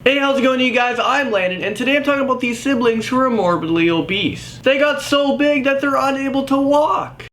Hey, how's it going, you guys? I'm Landon, and today I'm talking about these siblings who are morbidly obese. They got so big that they're unable to walk.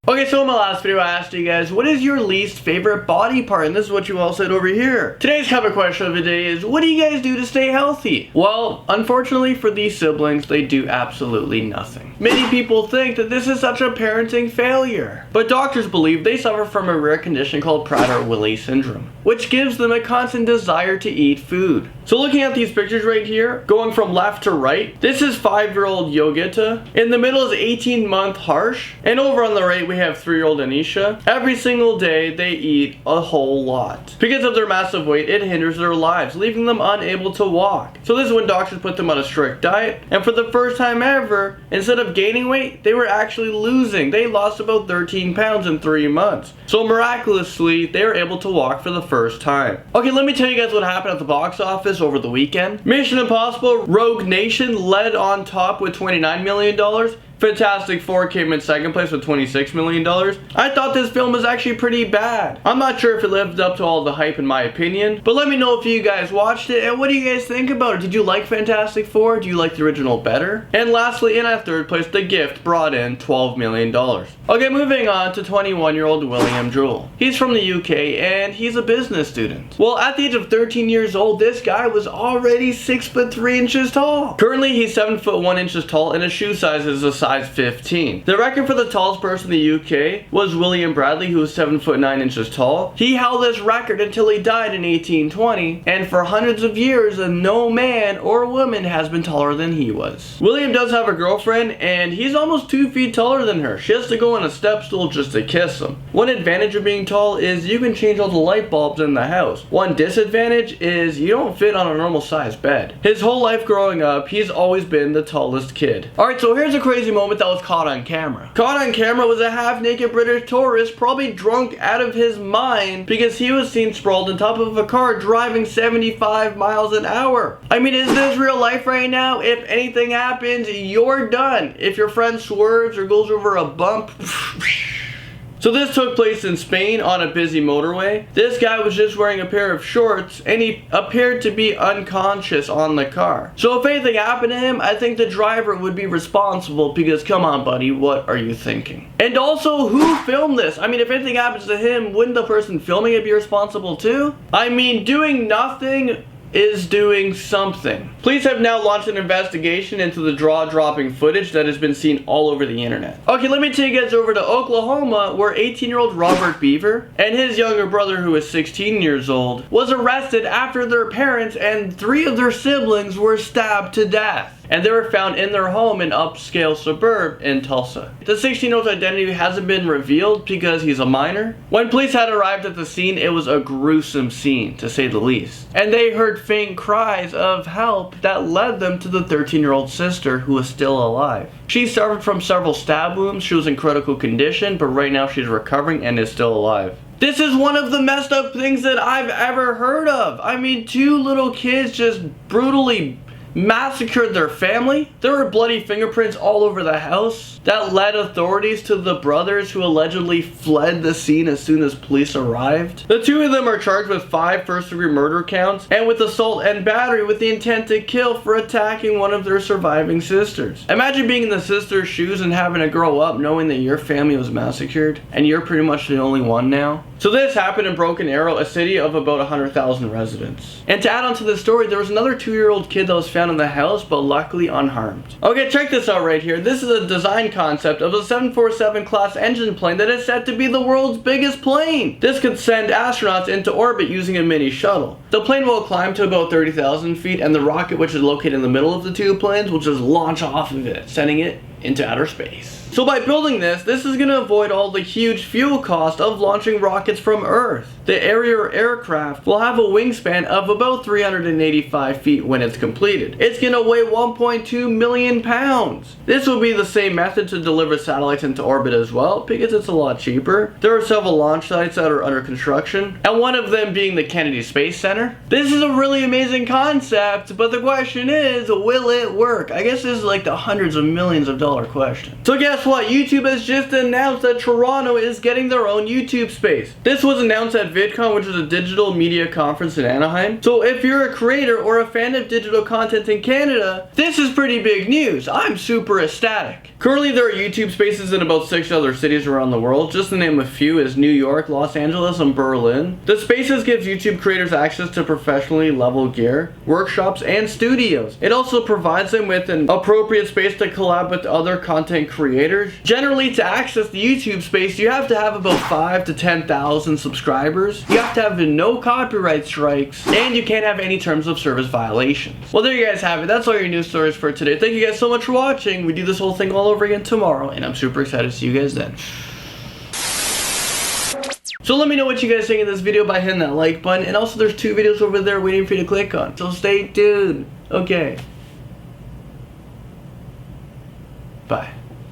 Okay, so in my last video I asked you guys, what is your least favorite body part? And this is what you all said over here. Today's cover question of the day is, what do you guys do to stay healthy? Well, unfortunately for these siblings, they do absolutely nothing. Many people think that this is such a parenting failure, but doctors believe they suffer from a rare condition called Prader-Willi syndrome, which gives them a constant desire to eat food. So looking at these pictures right here, going from left to right, this is 5-year-old Yogita. In the middle is 18-month Harsh, and over on the right we have 3-year-old Amisha. Every single day they eat a whole lot. Because of their massive weight, it hinders their lives, leaving them unable to walk. So this is when doctors put them on a strict diet, and for the first time ever, instead of gaining weight, they were actually losing. They lost about 13 pounds in 3 months. So miraculously, they were able to walk for the first time. Okay, let me tell you guys what happened at the box office over the weekend. Mission Impossible Rogue Nation led on top with $29 million. Fantastic Four came in second place with $26 million. I thought this film was actually pretty bad. I'm not sure if it lived up to all the hype in my opinion, but let me know if you guys watched it and what do you guys think about it? Did you like Fantastic Four? Do you like the original better? And lastly, in our third place, The Gift brought in $12 million. Okay, moving on to 21-year-old William Jewell. He's from the UK and he's a business student. Well, at the age of 13 years old, this guy was already 6'3" tall. Currently, he's 7'1" tall and his shoe size is a size 15. The record for the tallest person in the UK was William Bradley, who was 7'9" tall. He held this record until he died in 1820, and for hundreds of years, no man or woman has been taller than he was. William does have a girlfriend, and he's almost 2 feet taller than her. She has to go on a step stool just to kiss him. One advantage of being tall is you can change all the light bulbs in the house. One disadvantage is you don't fit on a normal size bed. His whole life growing up, he's always been the tallest kid. Alright, so here's a crazy moment that was caught on camera. Caught on camera was a half-naked British tourist, probably drunk out of his mind, because he was seen sprawled on top of a car driving 75 miles an hour. I mean, is this real life right now? If anything happens, you're done. If your friend swerves or goes over a bump, so this took place in Spain on a busy motorway. This guy was just wearing a pair of shorts and he appeared to be unconscious on the car. So if anything happened to him, I think the driver would be responsible because come on buddy, what are you thinking? And also, who filmed this? I mean, if anything happens to him, wouldn't the person filming it be responsible too? I mean, doing nothing is doing something. Police have now launched an investigation into the jaw-dropping footage that has been seen all over the internet. Okay, let me take you guys over to Oklahoma, where 18-year-old Robert Beaver and his younger brother, who is 16 years old, was arrested after their parents and 3 of their siblings were stabbed to death. And they were found in their home in upscale suburb in Tulsa. The 16-year-old's identity hasn't been revealed because he's a minor. When police had arrived at the scene, it was a gruesome scene, to say the least. And they heard faint cries of help that led them to the 13-year-old sister, who is still alive. She suffered from several stab wounds, she was in critical condition, but right now she's recovering and is still alive. This is one of the messed up things that I've ever heard of. I mean, 2 little kids just brutally massacred their family. There were bloody fingerprints all over the house that led authorities to the brothers who allegedly fled the scene as soon as police arrived. The 2 of them are charged with 5 first-degree murder counts and with assault and battery with the intent to kill for attacking one of their surviving sisters. Imagine being in the sister's shoes and having to grow up knowing that your family was massacred and you're pretty much the only one now. So this happened in Broken Arrow, a city of about 100,000 residents. And to add on to the story, there was another 2-year-old kid that was found in the house, but luckily unharmed. Okay, check this out right here. This is a design concept of a 747 class engine plane that is said to be the world's biggest plane. This could send astronauts into orbit using a mini shuttle. The plane will climb to about 30,000 feet, and the rocket, which is located in the middle of the 2 planes, will just launch off of it, sending it into outer space. So by building this is going to avoid all the huge fuel cost of launching rockets from Earth. The Harrier aircraft will have a wingspan of about 385 feet when it's completed. It's going to weigh 1.2 million pounds. This will be the same method to deliver satellites into orbit as well, because it's a lot cheaper. There are several launch sites that are under construction, and one of them being the Kennedy Space Center. This is a really amazing concept, but the question is, will it work? I guess this is like the hundreds of millions of dollars $1,000,000 question. So guess what? YouTube has just announced that Toronto is getting their own YouTube space. This was announced at VidCon, which is a digital media conference in Anaheim. So if you're a creator or a fan of digital content in Canada, this is pretty big news. I'm super ecstatic. Currently there are YouTube spaces in about 6 other cities around the world. Just to name a few is New York, Los Angeles, and Berlin. The spaces gives YouTube creators access to professionally level gear, workshops, and studios. It also provides them with an appropriate space to collab with other content creators. Generally, to access the YouTube space, you have to have about 5,000 to 10,000 subscribers. You have to have no copyright strikes, and you can't have any terms of service violations. Well, there you guys have it. That's all your news stories for today. Thank you guys so much for watching. We do this whole thing all over again tomorrow, and I'm super excited to see you guys then. So let me know what you guys think of this video by hitting that like button, and also there's 2 videos over there waiting for you to click on. So stay tuned. Okay. Bye.